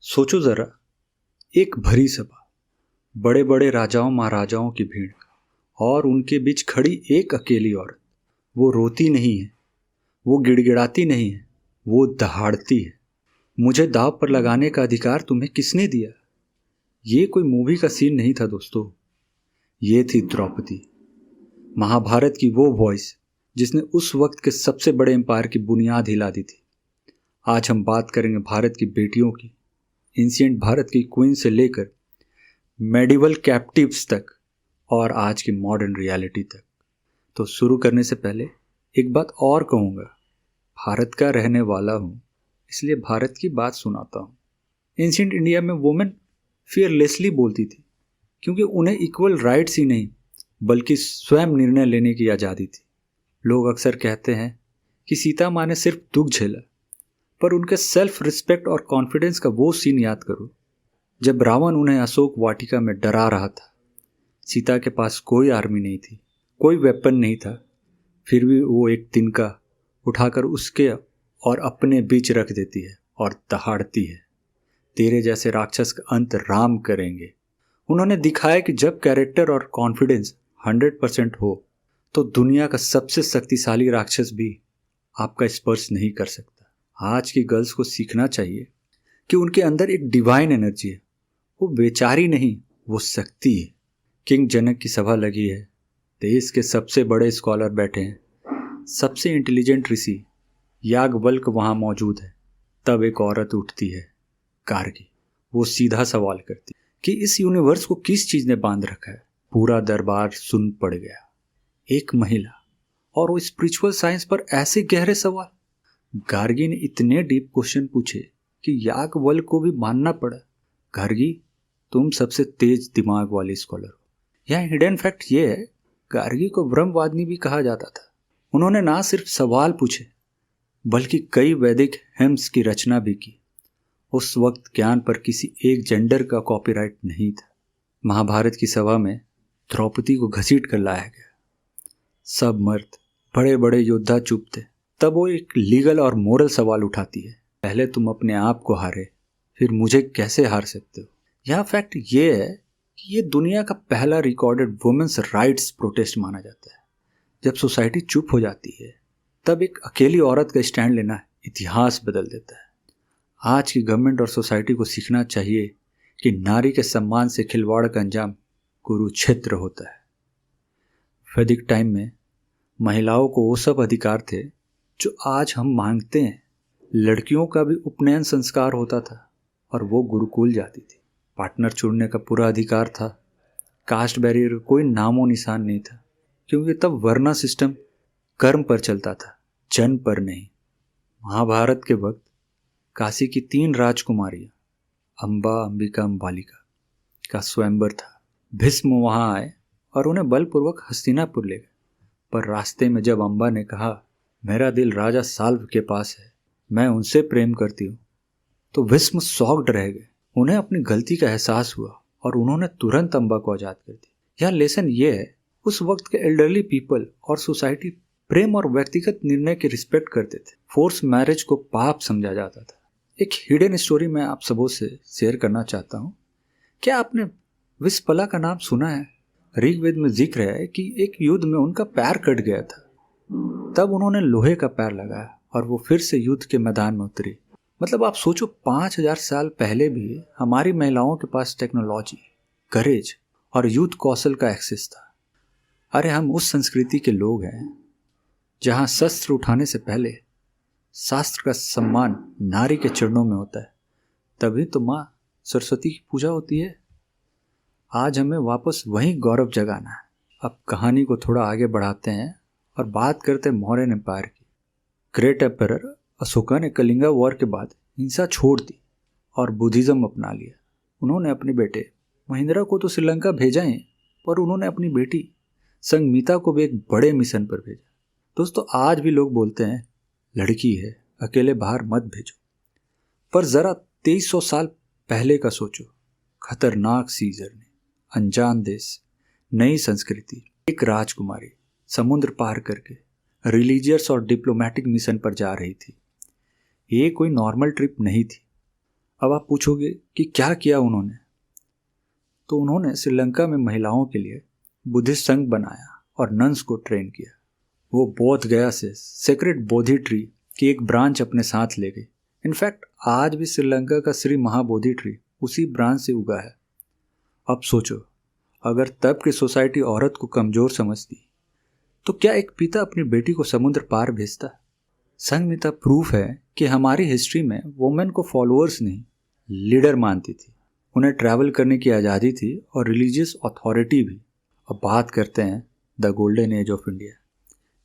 सोचो जरा, एक भरी सभा, बड़े बड़े राजाओं महाराजाओं की भीड़ और उनके बीच खड़ी एक अकेली औरत। वो रोती नहीं है, वो गिड़गिड़ाती नहीं है, वो दहाड़ती है। मुझे दाव पर लगाने का अधिकार तुम्हें किसने दिया? ये कोई मूवी का सीन नहीं था दोस्तों, ये थी द्रौपदी, महाभारत की वो वॉइस जिसने उस वक्त के सबसे बड़े एम्पायर की बुनियाद हिला दी थी। आज हम बात करेंगे भारत की बेटियों की, एंशिएंट भारत की क्वीन से लेकर मेडिवल कैप्टिव्स तक और आज की मॉडर्न रियलिटी तक। तो शुरू करने से पहले एक बात और कहूँगा, भारत का रहने वाला हूँ इसलिए भारत की बात सुनाता हूँ। एंशिएंट इंडिया में वुमेन फियरलेसली बोलती थी क्योंकि उन्हें इक्वल राइट्स ही नहीं बल्कि स्वयं निर्णय लेने की आज़ादी थी। लोग अक्सर कहते हैं कि सीता माँ ने सिर्फ दुख झेला, पर उनके सेल्फ रिस्पेक्ट और कॉन्फिडेंस का वो सीन याद करो जब रावण उन्हें अशोक वाटिका में डरा रहा था। सीता के पास कोई आर्मी नहीं थी, कोई वेपन नहीं था, फिर भी वो एक तिनका उठाकर उसके और अपने बीच रख देती है और दहाड़ती है, तेरे जैसे राक्षस का अंत राम करेंगे। उन्होंने दिखाया कि जब कैरेक्टर और कॉन्फिडेंस 100% हो तो दुनिया का सबसे शक्तिशाली राक्षस भी आपका स्पर्श नहीं कर सकता। आज की गर्ल्स को सीखना चाहिए कि उनके अंदर एक डिवाइन एनर्जी है, वो बेचारी नहीं, वो शक्ति है। किंग जनक की सभा लगी है, देश के सबसे बड़े स्कॉलर बैठे हैं, सबसे इंटेलिजेंट ऋषि याज्ञवल्क्य वहाँ मौजूद है। तब एक औरत उठती है, गार्गी। वो सीधा सवाल करती कि इस यूनिवर्स को किस चीज़ ने बांध रखा है। पूरा दरबार सुन पड़ गया। एक महिला और वो स्पिरिचुअल साइंस पर ऐसे गहरे सवाल। गार्गी ने इतने डीप क्वेश्चन पूछे कि याज्ञवल्क्य को भी मानना पड़ा। गार्गी, तुम सबसे तेज दिमाग वाली स्कॉलर हो। यहाँ हिडन फैक्ट ये है, गार्गी को ब्रह्मवादिनी भी कहा जाता था। उन्होंने ना सिर्फ सवाल पूछे बल्कि कई वैदिक हेम्स की रचना भी की। उस वक्त ज्ञान पर किसी एक जेंडर का कॉपीराइट नहीं था। महाभारत की सभा में द्रौपदी को घसीट कर लाया गया। सब मर्द, बड़े बड़े योद्धा चुप थे। तब वो एक लीगल और मोरल सवाल उठाती है, पहले तुम अपने आप को हारे, फिर मुझे कैसे हार सकते हो? यह फैक्ट ये है कि ये दुनिया का पहला रिकॉर्डेड वुमेन्स राइट्स प्रोटेस्ट माना जाता है। जब सोसाइटी चुप हो जाती है तब एक अकेली औरत का स्टैंड लेना इतिहास बदल देता है। आज की गवर्नमेंट और सोसाइटी को सीखना चाहिए कि नारी के सम्मान से खिलवाड़ का अंजाम कुरुक्षेत्र होता है। वैदिक टाइम में महिलाओं को वो सब अधिकार थे जो आज हम मांगते हैं। लड़कियों का भी उपनयन संस्कार होता था और वो गुरुकुल जाती थी। पार्टनर चुनने का पूरा अधिकार था। कास्ट बैरियर कोई नामो निशान नहीं था क्योंकि तब वर्ना सिस्टम कर्म पर चलता था, जन पर नहीं। महाभारत के वक्त काशी की 3 राजकुमारियां अंबा, अंबिका, अंबालिका का स्वयंवर था। भीष्म वहां आए और उन्हें बलपूर्वक हस्तिनापुर ले गए, पर रास्ते में जब अंबा ने कहा मेरा दिल राजा साल्व के पास है, मैं उनसे प्रेम करती हूँ, तो भीष्म शॉक्ड रह गए। उन्हें अपनी गलती का एहसास हुआ और उन्होंने तुरंत अंबा को आजाद कर दिया। यह लेसन ये है, उस वक्त के एल्डरली पीपल और सोसाइटी प्रेम और व्यक्तिगत निर्णय की रिस्पेक्ट करते थे। फोर्स मैरिज को पाप समझा जाता था। एक हिडन स्टोरी मैं आप सबों से शेयर करना चाहता हूँ। क्या आपने विस्पला का नाम सुना है? ऋग्वेद में जिक्र है कि एक युद्ध में उनका पैर कट गया था, तब उन्होंने लोहे का पैर लगाया और वो फिर से युद्ध के मैदान में उतरी। मतलब आप सोचो, 5000 साल पहले भी हमारी महिलाओं के पास टेक्नोलॉजी, करेज और युद्ध कौशल का एक्सेस था। अरे हम उस संस्कृति के लोग हैं जहाँ शस्त्र उठाने से पहले शास्त्र का सम्मान नारी के चरणों में होता है। तभी तो माँ सरस्वती की पूजा होती है। आज हमें वापस वहीं गौरव जगाना है। अब कहानी को थोड़ा आगे बढ़ाते हैं और बात करते हैं मौर्यन एम्पायर की। ग्रेट एम्परर अशोका ने कलिंगा वॉर के बाद हिंसा छोड़ दी और बुद्धिज्म अपना लिया। उन्होंने अपने बेटे महेंद्र को तो श्रीलंका भेजा ही, पर उन्होंने अपनी बेटी संगमिता को भी एक बड़े मिशन पर भेजा। दोस्तों, आज भी लोग बोलते हैं लड़की है, अकेले बाहर मत भेजो, पर जरा 2300 साल पहले का सोचो। खतरनाक सी जर्नी, अनजान देश, नई संस्कृति, एक राजकुमारी समुद्र पार करके रिलीजियस और डिप्लोमेटिक मिशन पर जा रही थी। ये कोई नॉर्मल ट्रिप नहीं थी। अब आप पूछोगे कि क्या किया उन्होंने, तो उन्होंने श्रीलंका में महिलाओं के लिए बुद्धिस्ट संघ बनाया और नन्स को ट्रेन किया। वो बोध गया से सेक्रेड बोधि ट्री की एक ब्रांच अपने साथ ले गई। इनफैक्ट आज भी श्रीलंका का श्री महाबोधि ट्री उसी ब्रांच से उगा है। अब सोचो, अगर तब की सोसाइटी औरत को कमजोर समझती तो क्या एक पिता अपनी बेटी को समुद्र पार भेजता? संघमिता प्रूफ है कि हमारी हिस्ट्री में वुमेन को फॉलोअर्स नहीं, लीडर मानती थी। उन्हें ट्रैवल करने की आज़ादी थी और रिलीजियस अथॉरिटी भी। अब बात करते हैं the golden age of India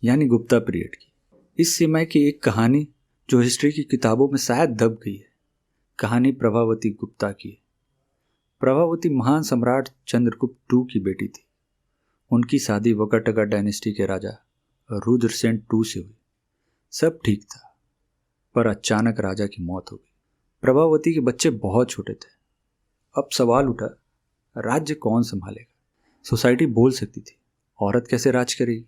यानी गुप्ता पीरियड की। इस समय की एक कहानी जो हिस्ट्री की किताबों में शायद दब गई है। कहानी प्रभावती गुप्ता की है। प्रभावती महान सम्राट चंद्रगुप्त II की बेटी थी। उनकी शादी वकटका डायनेस्टी के राजा रुद्रसेन II से हुई। सब ठीक था, पर अचानक राजा की मौत हो गई। प्रभावती के बच्चे बहुत छोटे थे। अब सवाल उठा, राज्य कौन संभालेगा? सोसाइटी बोल सकती थी, औरत कैसे राज करेगी?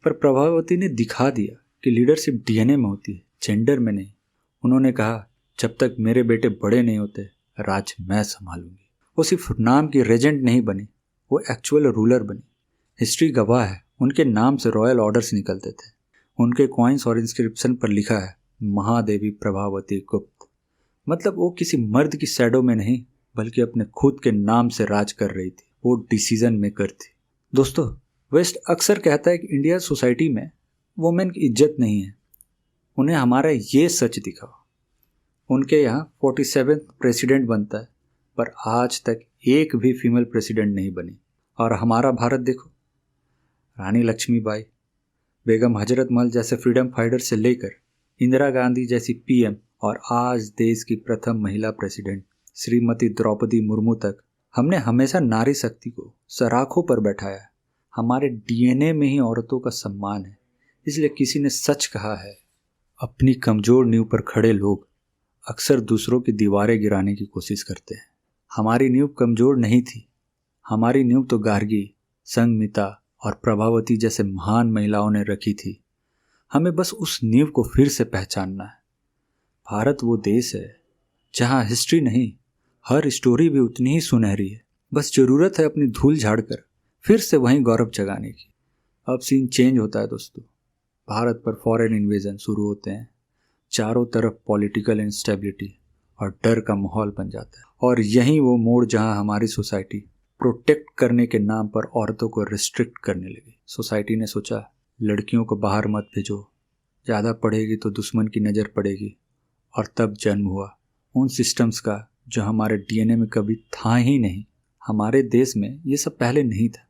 पर प्रभावती ने दिखा दिया कि लीडरशिप डीएनए में होती है, जेंडर में नहीं। उन्होंने कहा, जब तक मेरे बेटे बड़े नहीं होते राज मैं संभालूंगी। वो सिर्फ नाम की रेजेंट नहीं बनी, वो एक्चुअल रूलर बनी। हिस्ट्री गवाह है, उनके नाम से रॉयल ऑर्डर्स निकलते थे। उनके कॉइन्स और इंस्क्रिप्शन पर लिखा है महादेवी प्रभावती गुप्त। मतलब वो किसी मर्द की शैडो में नहीं, बल्कि अपने खुद के नाम से राज कर रही थी। वो डिसीजन मेकर थी। दोस्तों, वेस्ट अक्सर कहता है कि इंडिया सोसाइटी में वुमेन की इज्जत नहीं है। उन्हें हमारा ये सच दिखाओ। उनके यहाँ 47 प्रेसिडेंट बनता है, पर आज तक एक भी फीमेल प्रेसिडेंट नहीं बनी। और हमारा भारत देखो, रानी लक्ष्मीबाई, बेगम हजरत महल जैसे फ्रीडम फाइटर से लेकर इंदिरा गांधी जैसी पीएम और आज देश की प्रथम महिला प्रेसिडेंट श्रीमती द्रौपदी मुर्मू तक, हमने हमेशा नारी शक्ति को सराखों पर बैठाया है। हमारे डीएनए में ही औरतों का सम्मान है। इसलिए किसी ने सच कहा है, अपनी कमजोर नींव पर खड़े लोग अक्सर दूसरों की दीवारें गिराने की कोशिश करते हैं। हमारी नींव कमजोर नहीं थी। हमारी नींव तो गार्गी, संघमिता और प्रभावती जैसे महान महिलाओं ने रखी थी। हमें बस उस नींव को फिर से पहचानना है। भारत वो देश है जहां हिस्ट्री नहीं, हर स्टोरी भी उतनी ही सुनहरी है। बस जरूरत है अपनी धूल झाड़कर फिर से वहीं गौरव जगाने की। अब सीन चेंज होता है दोस्तों। भारत पर फॉरेन इन्वेजन शुरू होते हैं। चारों तरफ पॉलिटिकल इंस्टेबिलिटी और डर का माहौल बन जाता है। और यही वो मोड़ जहां हमारी सोसाइटी प्रोटेक्ट करने के नाम पर औरतों को रिस्ट्रिक्ट करने लगी। सोसाइटी ने सोचा, लड़कियों को बाहर मत भेजो, ज़्यादा पढ़ेगी तो दुश्मन की नज़र पड़ेगी। और तब जन्म हुआ उन सिस्टम्स का जो हमारे डीएनए में कभी था ही नहीं। हमारे देश में ये सब पहले नहीं था।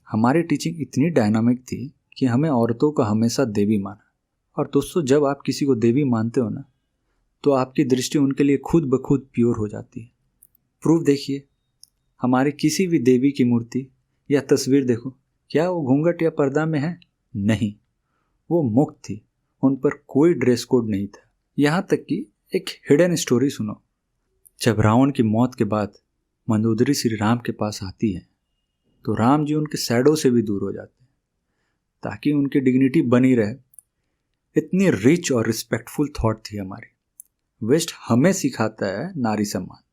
हमारी टीचिंग इतनी डायनामिक थी कि हमें औरतों को हमेशा देवी माना। और दोस्तों, जब आप किसी को देवी मानते हो ना, तो आपकी दृष्टि उनके लिए खुद ब खुद प्योर हो जाती है। प्रूफ देखिए, हमारी किसी भी देवी की मूर्ति या तस्वीर देखो, क्या वो घूंघट या पर्दा में है? नहीं, वो मुक्त थी। उन पर कोई ड्रेस कोड नहीं था। यहाँ तक कि एक हिडन स्टोरी सुनो। जब रावण की मौत के बाद मंदोदरी श्री राम के पास आती है, तो राम जी उनके शैडो से भी दूर हो जाते हैं ताकि उनकी डिग्निटी बनी रहे। इतनी रिच और रिस्पेक्टफुल थॉट थी हमारी। वेस्ट हमें सिखाता है नारी सम्मान।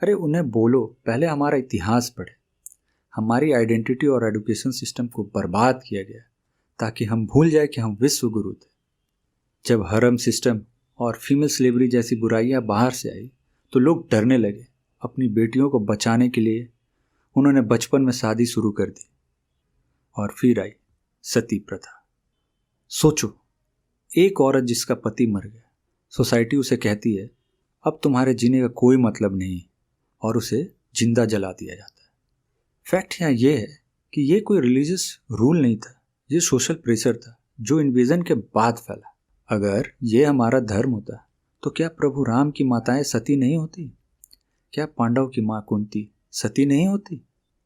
अरे उन्हें बोलो, पहले हमारा इतिहास पढ़े। हमारी आइडेंटिटी और एजुकेशन सिस्टम को बर्बाद किया गया ताकि हम भूल जाए कि हम विश्व गुरु थे। जब हरम सिस्टम और फीमेल स्लेवरी जैसी बुराइयां बाहर से आई तो लोग डरने लगे। अपनी बेटियों को बचाने के लिए उन्होंने बचपन में शादी शुरू कर दी। और फिर आई सती प्रथा। सोचो, एक औरत जिसका पति मर गया, सोसाइटी उसे कहती है अब तुम्हारे जीने का कोई मतलब नहीं, और उसे जिंदा जला दिया जाता है। फैक्ट यहाँ ये है कि ये कोई रिलीजियस रूल नहीं था, ये सोशल प्रेशर था जो इन्वेजन के बाद फैला। अगर ये हमारा धर्म होता तो क्या प्रभु राम की माताएं सती नहीं होती? क्या पांडव की माँ कुंती सती नहीं होती?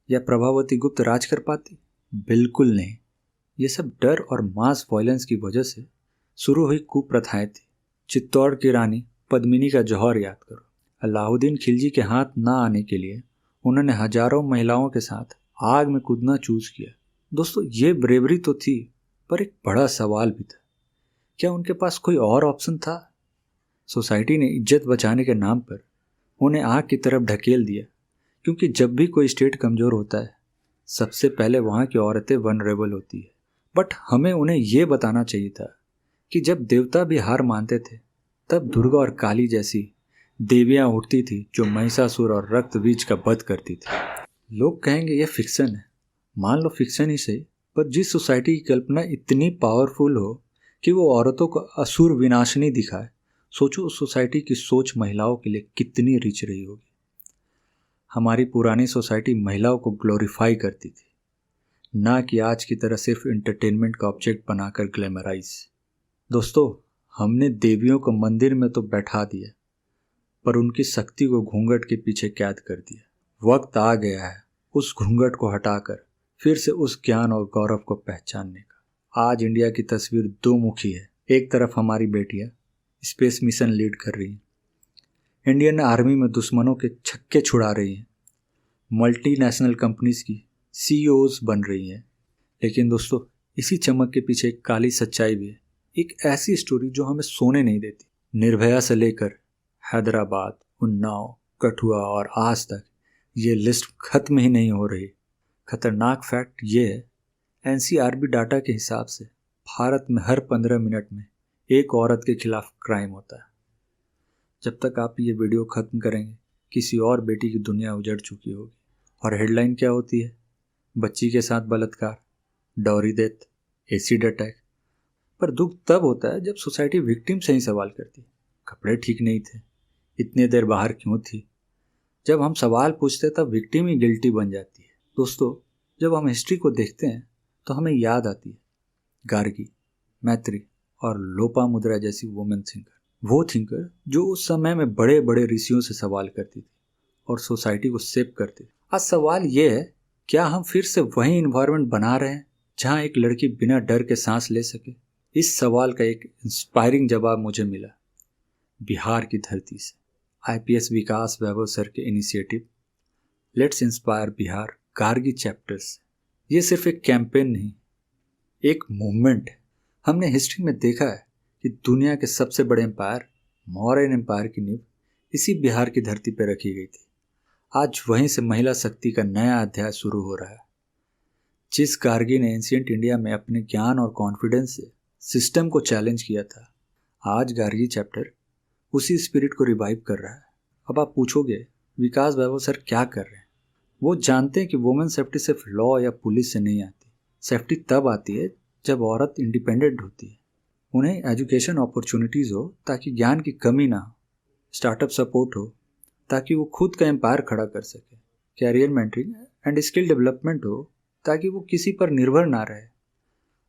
या प्रभावती गुप्त राज कर पाती? बिल्कुल नहीं। ये सब डर और मास वायलेंस की वजह से शुरू हुई कुप्रथाएं थी। चित्तौड़ की रानी पद्मिनी का जौहर याद करो। अलाउद्दीन खिलजी के हाथ ना आने के लिए उन्होंने हजारों महिलाओं के साथ आग में कूदना चूज किया। दोस्तों, ये ब्रेवरी तो थी, पर एक बड़ा सवाल भी था, क्या उनके पास कोई और ऑप्शन था? सोसाइटी ने इज्जत बचाने के नाम पर उन्हें आग की तरफ ढकेल दिया, क्योंकि जब भी कोई स्टेट कमज़ोर होता है सबसे पहले वहाँ की औरतें वनरेबल होती है। बट हमें उन्हें ये बताना चाहिए था कि जब देवता भी हार मानते थे तब दुर्गा और काली जैसी देवियाँ उठती थी जो महिषासुर और रक्त बीज का वध करती थी। लोग कहेंगे ये फिक्सन है, मान लो फिक्सन ही सही, पर जिस सोसाइटी की कल्पना इतनी पावरफुल हो कि वो औरतों को असुर विनाशिनी दिखाए, सोचो उस सोसाइटी की सोच महिलाओं के लिए कितनी रिच रही होगी। हमारी पुरानी सोसाइटी महिलाओं को ग्लोरीफाई करती थी, ना कि आज की तरह सिर्फ एंटरटेनमेंट का ऑब्जेक्ट बनाकर ग्लैमराइज। दोस्तों, हमने देवियों को मंदिर में तो बैठा दिया, पर उनकी शक्ति को घूंघट के पीछे कैद कर दिया। वक्त आ गया है उस घूंघट को हटाकर फिर से उस ज्ञान और गौरव को पहचानने का। आज इंडिया की तस्वीर दो मुखी है। एक तरफ हमारी बेटियां स्पेस मिशन लीड कर रही हैं, इंडियन आर्मी में दुश्मनों के छक्के छुड़ा रही हैं, मल्टीनेशनल कंपनीज की सीईओज बन रही हैं। लेकिन दोस्तों, इसी चमक के पीछे एक काली सच्चाई भी है, एक ऐसी स्टोरी जो हमें सोने नहीं देती। निर्भया से लेकर हैदराबाद, उन्नाव, कठुआ और आज तक ये लिस्ट खत्म ही नहीं हो रही। खतरनाक फैक्ट ये है, एनसीआरबी डाटा के हिसाब से भारत में हर 15 मिनट में एक औरत के खिलाफ क्राइम होता है। जब तक आप ये वीडियो ख़त्म करेंगे किसी और बेटी की दुनिया उजड़ चुकी होगी। और हेडलाइन क्या होती है? बच्ची के साथ बलात्कार, डॉरी डेथ, एसिड अटैक। पर दुख तब होता है जब सोसाइटी विक्टिम से ही सवाल करती है, कपड़े ठीक नहीं थे, इतने देर बाहर क्यों थी। जब हम सवाल पूछते तब विक्टिम ही गिल्टी बन जाती है। दोस्तों, जब हम हिस्ट्री को देखते हैं तो हमें याद आती है गार्गी, मैत्री और लोपामुद्रा जैसी वुमेन थिंकर। वो थिंकर जो उस समय में बड़े बड़े ऋषियों से सवाल करती थी और सोसाइटी को शेप करती थी। आज सवाल ये है, क्या हम फिर से वही इन्वायरमेंट बना रहे हैं जहाँ एक लड़की बिना डर के सांस ले सके? इस सवाल का एक इंस्पायरिंग जवाब मुझे मिला बिहार की धरती से। आईपीएस विकास वैभव सर के initiative let's inspire Bihar Gargi chapters. ये सिर्फ एक कैंपेन नहीं, एक मूवमेंट है। हमने हिस्ट्री में देखा है कि दुनिया के सबसे बड़े एम्पायर मौर्यन एम्पायर की नींव इसी बिहार की धरती पर रखी गई थी। आज वहीं से महिला शक्ति का नया अध्याय शुरू हो रहा है। जिस गार्गी ने एंशिएंट इंडिया में अपने ज्ञान और कॉन्फिडेंस से सिस्टम को चैलेंज किया था, आज गार्गी चैप्टर उसी स्पिरिट को रिवाइव कर रहा है। अब आप पूछोगे विकास वैभव सर क्या कर रहे हैं? वो जानते हैं कि वुमेन सेफ्टी सिर्फ लॉ या पुलिस से नहीं आती। सेफ्टी तब आती है जब औरत इंडिपेंडेंट होती है, उन्हें एजुकेशन अपॉर्चुनिटीज़ हो ताकि ज्ञान की कमी ना हो, स्टार्टअप सपोर्ट हो ताकि वो खुद का एम्पायर खड़ा कर सके, career mentoring and skill development हो ताकि वो किसी पर निर्भर ना रहे।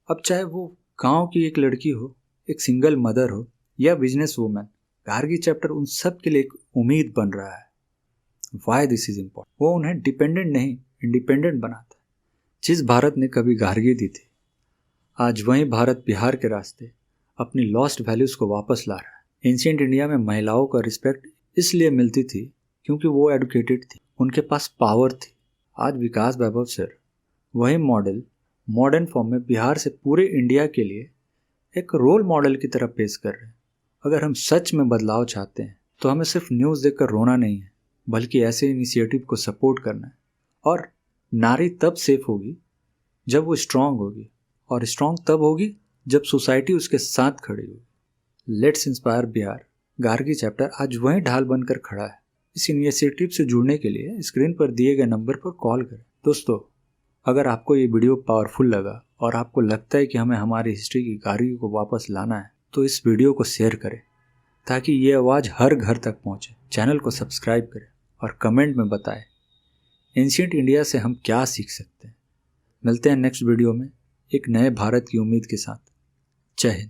अब चाहे वो गांव की एक लड़की हो, एक सिंगल मदर हो या बिजनेस वूमेन, गार्गी चैप्टर उन सब के लिए एक उम्मीद बन रहा है। Why this is important? वो उन्हें डिपेंडेंट नहीं इंडिपेंडेंट बनाता है। जिस भारत ने कभी गार्गी दी थी, आज वही भारत बिहार के रास्ते अपनी लॉस्ट वैल्यूज़ को वापस ला रहा है। एंशिएंट इंडिया में महिलाओं का रिस्पेक्ट इसलिए मिलती थी क्योंकि वो एडुकेटेड थी, उनके पास पावर थी। आज विकास वैभव सर वही मॉडल मॉडर्न फॉर्म में बिहार से पूरे इंडिया के लिए एक रोल मॉडल की तरह पेश कर रहे हैं। अगर हम सच में बदलाव चाहते हैं तो हमें सिर्फ न्यूज़ देखकर रोना नहीं है, बल्कि ऐसे इनिशिएटिव को सपोर्ट करना है। और नारी तब सेफ होगी जब वो स्ट्रांग होगी, और स्ट्रांग तब होगी जब सोसाइटी उसके साथ खड़ी होगी। Let's inspire Bihar Gargi chapter आज वही ढाल बनकर खड़ा है। इस इनिशिएटिव से जुड़ने के लिए स्क्रीन पर दिए गए नंबर पर कॉल करें। दोस्तों, अगर आपको ये वीडियो पावरफुल लगा और आपको लगता है कि हमें हमारी हिस्ट्री की गार्गी को वापस लाना है, तो इस वीडियो को शेयर करें ताकि ये आवाज़ हर घर तक पहुँचे। चैनल को सब्सक्राइब करें और कमेंट में बताएं एंशिएंट इंडिया से हम क्या सीख सकते हैं। मिलते हैं नेक्स्ट वीडियो में एक नए भारत की उम्मीद के साथ। जय हिंद।